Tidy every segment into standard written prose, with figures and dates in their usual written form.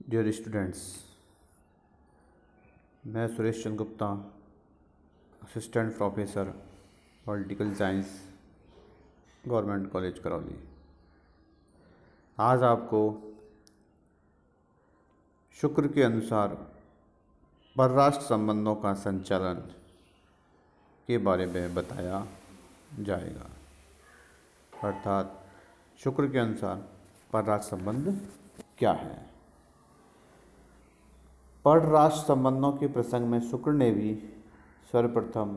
Dear students, मैं Suresh Chandra Gupta, assistant professor political science, government college Karauli. आज आपको शुक्र के अनुसार परराष्ट्र संबंधों का संचालन के बारे में बताया जाएगा। अर्थात शुक्र के अनुसार परराष्ट्र संबंध क्या है। परराष्ट्र संबंधों के प्रसंग में शुक्र ने भी सर्वप्रथम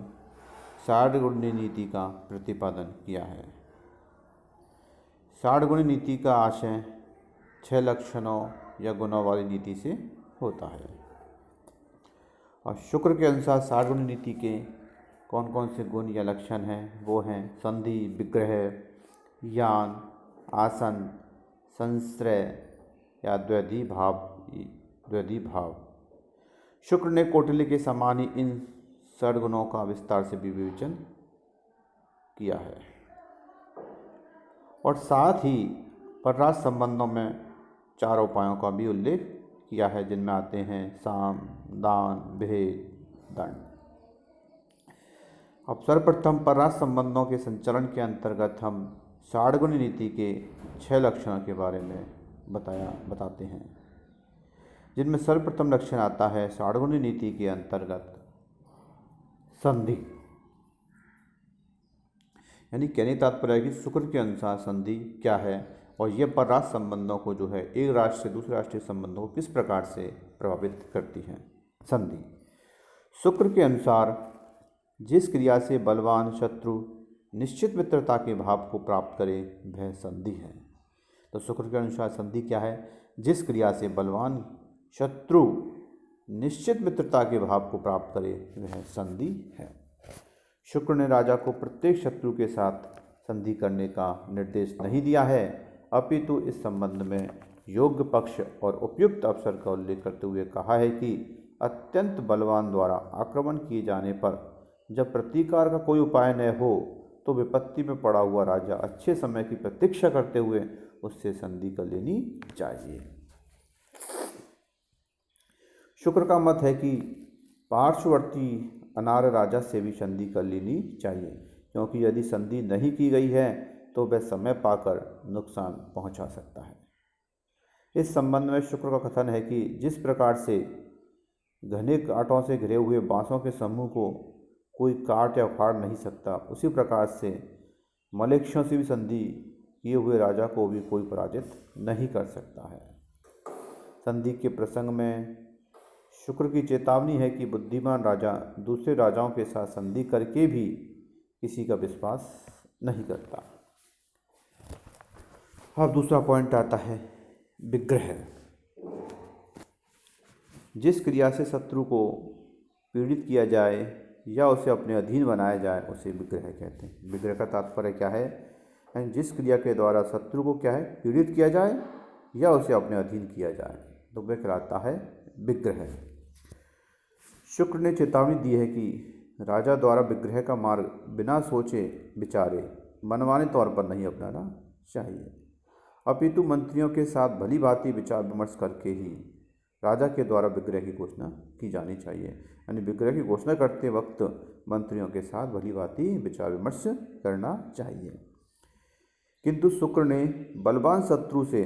षाड्गुणी नीति का प्रतिपादन किया है। षाड्गुणी नीति का आशय 6 लक्षणों या गुणों वाली नीति से होता है। और शुक्र के अनुसार षाड्गुणी नीति के कौन कौन से गुण या लक्षण हैं, वो हैं संधि, विग्रह, यान, आसन, संश्रय या द्वैधी भाव। शुक्र ने कौटिल्य के समान ही इन षड्गुणों का विस्तार से विवेचन किया है और साथ ही परराष्ट्र संबंधों में 4 उपायों का भी उल्लेख किया है, जिनमें आते हैं साम, दान, भेद, दंड। अब सर्वप्रथम परराष्ट्र संबंधों के संचालन के अंतर्गत हम षाड्गुणी नीति के 6 लक्षणों के बारे में बताते हैं, जिनमें सर्वप्रथम लक्षण आता है षाड्गुणी नीति के अंतर्गत संधि। यानी कहने तात्पर्य है कि शुक्र के अनुसार संधि क्या है और यह परराष्ट्र संबंधों को जो है एक राष्ट्र से दूसरे राष्ट्रीय संबंधों को किस प्रकार से प्रभावित करती है। संधि शुक्र के अनुसार जिस क्रिया से बलवान शत्रु निश्चित मित्रता के भाव को प्राप्त करे वह संधि है। तो शुक्र के अनुसार संधि क्या है? जिस क्रिया से बलवान शत्रु निश्चित मित्रता के भाव को प्राप्त करे वह संधि है। शुक्र ने राजा को प्रत्येक शत्रु के साथ संधि करने का निर्देश नहीं दिया है, अपितु इस संबंध में योग्य पक्ष और उपयुक्त अवसर का उल्लेख करते हुए कहा है कि अत्यंत बलवान द्वारा आक्रमण किए जाने पर जब प्रतीकार का कोई उपाय न हो तो विपत्ति में पड़ा हुआ राजा अच्छे समय की प्रतीक्षा करते हुए उससे संधि कर लेनी चाहिए। शुक्र का मत है कि पार्श्ववर्ती अनार राजा से भी संधि कर लेनी चाहिए, क्योंकि यदि संधि नहीं की गई है तो वह समय पाकर नुकसान पहुंचा सकता है। इस संबंध में शुक्र का कथन है कि जिस प्रकार से घने कांटों से घिरे हुए बांसों के समूह को कोई काट या उखाड़ नहीं सकता, उसी प्रकार से मलेच्छों से भी संधि किए हुए राजा को भी कोई पराजित नहीं कर सकता है। संधि के प्रसंग में शुक्र की चेतावनी है कि बुद्धिमान राजा दूसरे राजाओं के साथ संधि करके भी किसी का विश्वास नहीं करता। अब दूसरा पॉइंट आता है विग्रह। जिस क्रिया से शत्रु को पीड़ित किया जाए या उसे अपने अधीन बनाया जाए उसे विग्रह कहते हैं। विग्रह का तात्पर्य क्या है? जिस क्रिया के द्वारा शत्रु को क्या है, पीड़ित किया जाए या उसे अपने अधीन किया जाए, तो वह कहलाता है विग्रह। शुक्र ने चेतावनी दी है कि राजा द्वारा विग्रह का मार्ग बिना सोचे विचारे मनमाने तौर पर नहीं अपनाना चाहिए, अपितु मंत्रियों के साथ भली भांति विचार विमर्श करके ही राजा के द्वारा विग्रह की घोषणा की जानी चाहिए। यानी विग्रह की घोषणा करते वक्त मंत्रियों के साथ भली भांति विचार विमर्श करना चाहिए। किंतु शुक्र ने बलवान शत्रु से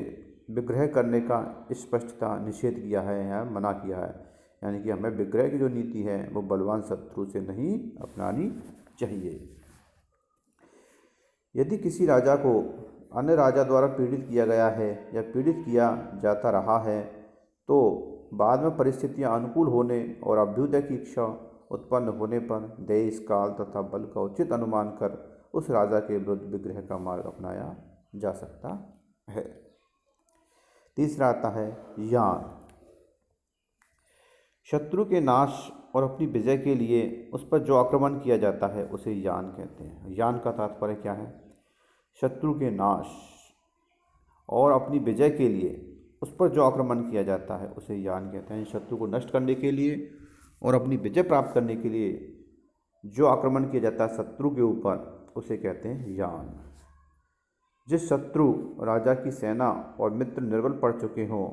विग्रह करने का स्पष्टता निषेध किया है या मना किया है। यानी कि हमें विग्रह की जो नीति है वो बलवान शत्रु से नहीं अपनानी चाहिए। यदि किसी राजा को अन्य राजा द्वारा पीड़ित किया गया है या पीड़ित किया जाता रहा है तो बाद में परिस्थितियां अनुकूल होने और अभ्युदय की इच्छा उत्पन्न होने पर देश, काल तथा बल का उचित अनुमान कर उस राजा के विरुद्ध विग्रह का मार्ग अपनाया जा सकता है। तीसरा आता है यान। शत्रु के नाश और अपनी विजय के लिए उस पर जो आक्रमण किया जाता है उसे यान कहते हैं। यान का तात्पर्य क्या है? शत्रु के नाश और अपनी विजय के लिए उस पर जो आक्रमण किया जाता है उसे यान कहते हैं। शत्रु को नष्ट करने के लिए और अपनी विजय प्राप्त करने के लिए जो आक्रमण किया जाता है शत्रु के ऊपर उसे कहते हैं यान। जिस शत्रु राजा की सेना और मित्र निर्बल पड़ चुके हों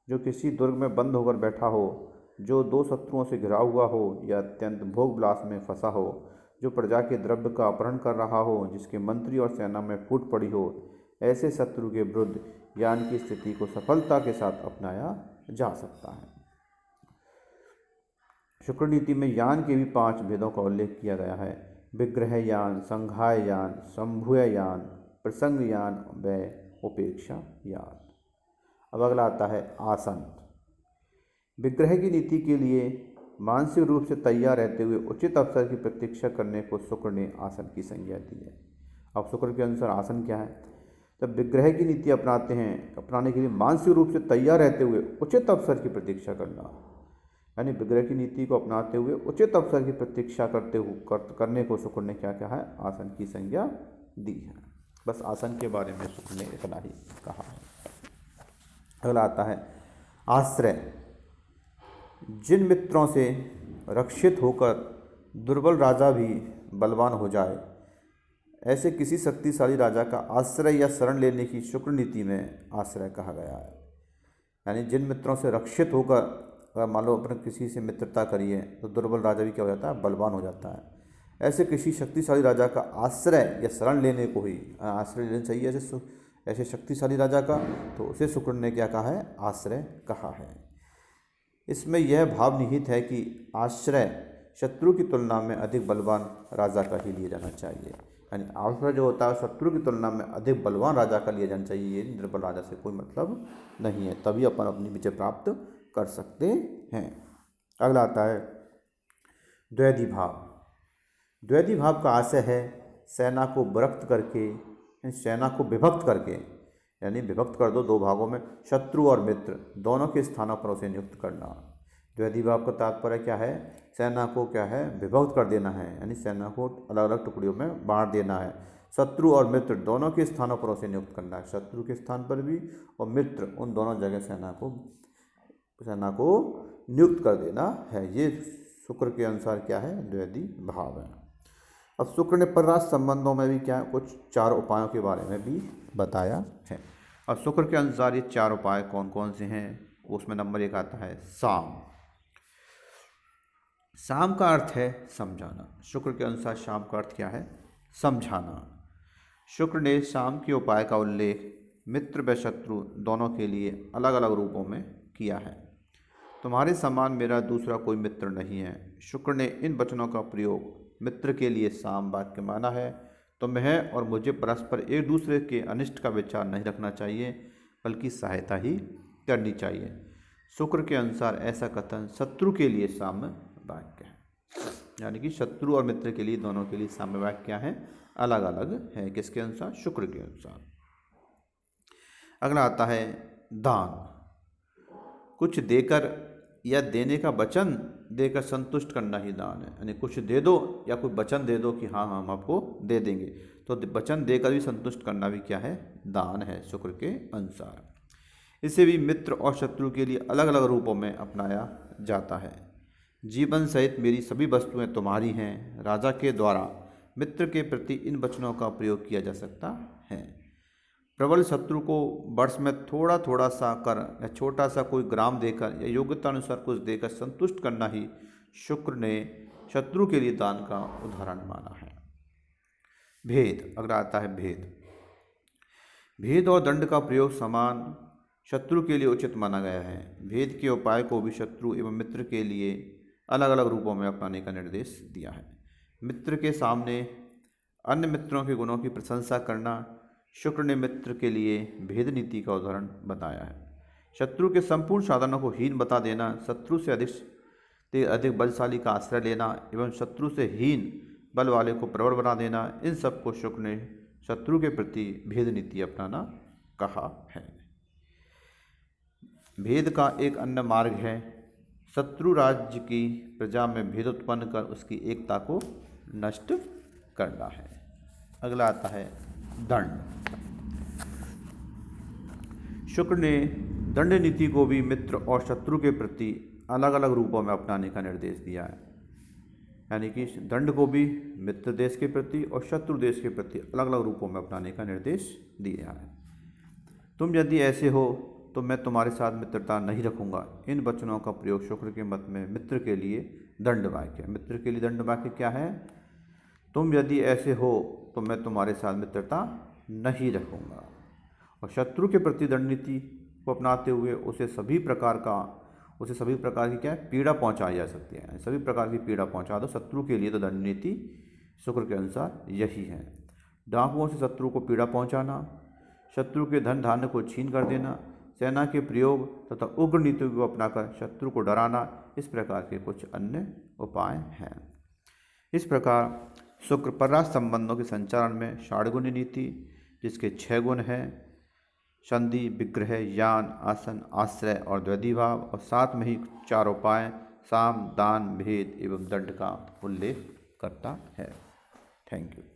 जो किसी दुर्ग में बंद होकर बैठा हो, जो दो शत्रुओं से घिरा हुआ हो या अत्यंत भोग विलास में फंसा हो, जो प्रजा के द्रव्य का अपहरण कर रहा हो, जिसके मंत्री और सेना में फूट पड़ी हो, ऐसे शत्रु के विरुद्ध यान की स्थिति को सफलता के साथ अपनाया जा सकता है। शुक्र नीति में यान के भी 5 भेदों का उल्लेख किया गया है: विग्रह यान, संघाय यान, संभूय यान, प्रसंग यान व उपेक्षा यान। अब अगला आता है आसन। विग्रह की नीति के लिए मानसिक रूप से तैयार रहते हुए उचित अवसर की प्रतीक्षा करने को शुक्र ने आसन की संज्ञा दी है। अब शुक्र के अनुसार आसन क्या है? जब विग्रह की नीति अपनाने के लिए मानसिक रूप से तैयार रहते हुए उचित अवसर की प्रतीक्षा करना, यानी विग्रह की नीति को अपनाते हुए उचित अवसर की प्रतीक्षा करने को शुक्र ने क्या कहा है? आसन की संज्ञा दी है। बस आसन के बारे में शुक्र ने इतना ही कहा है। अगला आता है आश्रय। जिन मित्रों से रक्षित होकर दुर्बल राजा भी बलवान हो जाए, ऐसे किसी शक्तिशाली राजा का आश्रय या शरण लेने की शुक्र नीति में आश्रय कहा गया है। यानी जिन मित्रों से रक्षित होकर, अगर मान लो अपने किसी से मित्रता करिए तो दुर्बल राजा भी क्या हो जाता है? बलवान हो जाता है। ऐसे किसी शक्तिशाली राजा का आश्रय या शरण लेने को ही आश्रय लेना चाहिए ऐसे शक्तिशाली राजा का, तो उसे शुक्र ने क्या कहा है? आश्रय कहा है। इसमें यह भाव निहित है कि आश्रय शत्रु की तुलना में अधिक बलवान राजा का ही लिया जाना चाहिए। यानी आश्रय जो होता है शत्रु की तुलना में अधिक बलवान राजा का लिया जाना चाहिए, ये दुर्बल राजा से कोई मतलब नहीं है, तभी अपन अपनी विजय प्राप्त कर सकते हैं। अगला आता है द्वैधी भाव। द्वैधी भाव का आशय है सेना को विभक्त करके, यानी विभक्त कर दो 2 भागों में, शत्रु और मित्र दोनों के स्थानों पर उसे नियुक्त करना। द्वैधी भाव का तात्पर्य क्या है? सेना को क्या है? विभक्त कर देना है, यानी सेना को अलग अलग टुकड़ियों में बांट देना है। शत्रु और मित्र दोनों के स्थानों पर उसे नियुक्त करना है, शत्रु के स्थान पर भी और मित्र, उन दोनों जगह सेना को नियुक्त कर देना है। ये शुक्र के अनुसार क्या है? द्वैधी भाव है। अब शुक्र ने परराष्ट्र संबंधों में भी क्या कुछ 4 उपायों के बारे में भी बताया है। अब शुक्र के अनुसार ये 4 उपाय कौन कौन से हैं? उसमें नंबर 1 आता है साम। साम का अर्थ है समझाना। शुक्र के अनुसार शाम का अर्थ क्या है? समझाना। शुक्र ने शाम के उपाय का उल्लेख मित्र व शत्रु दोनों के लिए अलग अलग रूपों में किया है। तुम्हारे समान मेरा दूसरा कोई मित्र नहीं है। शुक्र ने इन वचनों का प्रयोग मित्र के लिए साम वाक्य माना है। तुम्हें और मुझे परस्पर एक दूसरे के अनिष्ट का विचार नहीं रखना चाहिए, बल्कि सहायता ही करनी चाहिए। शुक्र के अनुसार ऐसा कथन शत्रु के लिए साम्य वाक्य है, यानी कि शत्रु और मित्र के लिए दोनों के लिए साम्य वाक्य क्या है? अलग अलग है। किसके अनुसार? शुक्र के अनुसार। अगला आता है दान। कुछ देकर या देने का वचन देकर संतुष्ट करना ही दान है। यानी कुछ दे दो या कोई वचन दे दो कि हाँ हम आपको दे देंगे, तो वचन देकर भी संतुष्ट करना भी क्या है? दान है शुक्र के अनुसार। इसे भी मित्र और शत्रु के लिए अलग अलग रूपों में अपनाया जाता है। जीवन सहित मेरी सभी वस्तुएं तुम्हारी हैं। राजा के द्वारा मित्र के प्रति इन वचनों का प्रयोग किया जा सकता है। प्रबल शत्रु को वर्ष में थोड़ा थोड़ा सा कर या छोटा सा कोई ग्राम देकर या योग्यता अनुसार कुछ देकर संतुष्ट करना ही शुक्र ने शत्रु के लिए दान का उदाहरण माना है। भेद। अगला आता है भेद। भेद और दंड का प्रयोग समान शत्रु के लिए उचित माना गया है। भेद के उपाय को भी शत्रु एवं मित्र के लिए अलग अलग रूपों में अपनाने का निर्देश दिया है। मित्र के सामने अन्य मित्रों के गुणों की प्रशंसा करना शुक्र ने मित्र के लिए भेद नीति का उदाहरण बताया है। शत्रु के संपूर्ण साधनों को हीन बता देना, शत्रु से अधिक बलशाली का आश्रय लेना एवं शत्रु से हीन बल वाले को प्रबल बना देना, इन सब को शुक्र ने शत्रु के प्रति भेद नीति अपनाना कहा है। भेद का एक अन्य मार्ग है शत्रु राज्य की प्रजा में भेद उत्पन्न कर उसकी एकता को नष्ट करना है। अगला आता है दंड। शुक्र ने दंड नीति को भी मित्र और शत्रु के प्रति अलग अलग रूपों में अपनाने का निर्देश दिया है। यानी कि दंड को भी मित्र देश के प्रति और शत्रु देश के प्रति अलग अलग रूपों में अपनाने का निर्देश दिया है। तुम यदि ऐसे हो तो मैं तुम्हारे साथ मित्रता नहीं रखूँगा। इन वचनों का प्रयोग शुक्र के मत में मित्र के लिए दंड वाक्य। मित्र के लिए दंड वाक्य क्या है? तुम यदि ऐसे हो तो मैं तुम्हारे साथ मित्रता नहीं रखूँगा। और शत्रु के प्रति दंड नीति को अपनाते हुए उसे सभी प्रकार की क्या है, पीड़ा पहुंचाई जा सकती है। सभी प्रकार की पीड़ा पहुंचा दो शत्रु के लिए, तो दंड नीति शुक्र के अनुसार यही है। डाकुओं से शत्रु को पीड़ा पहुंचाना, शत्रु के धन धान्य को छीन कर देना, सेना के प्रयोग तथा उग्र नीतियों को अपनाकर शत्रु को डराना, इस प्रकार के कुछ अन्य उपाय हैं। इस प्रकार शुक्र परराष्ट्र संबंधों के संचालन में षाड्गुणी नीति, जिसके 6 गुण हैं, संधि, विग्रह, यान, आसन, आश्रय और द्वैधी भाव, और साथ में ही 4 उपाय साम, दान, भेद एवं दंड का उल्लेख करता है। Thank you.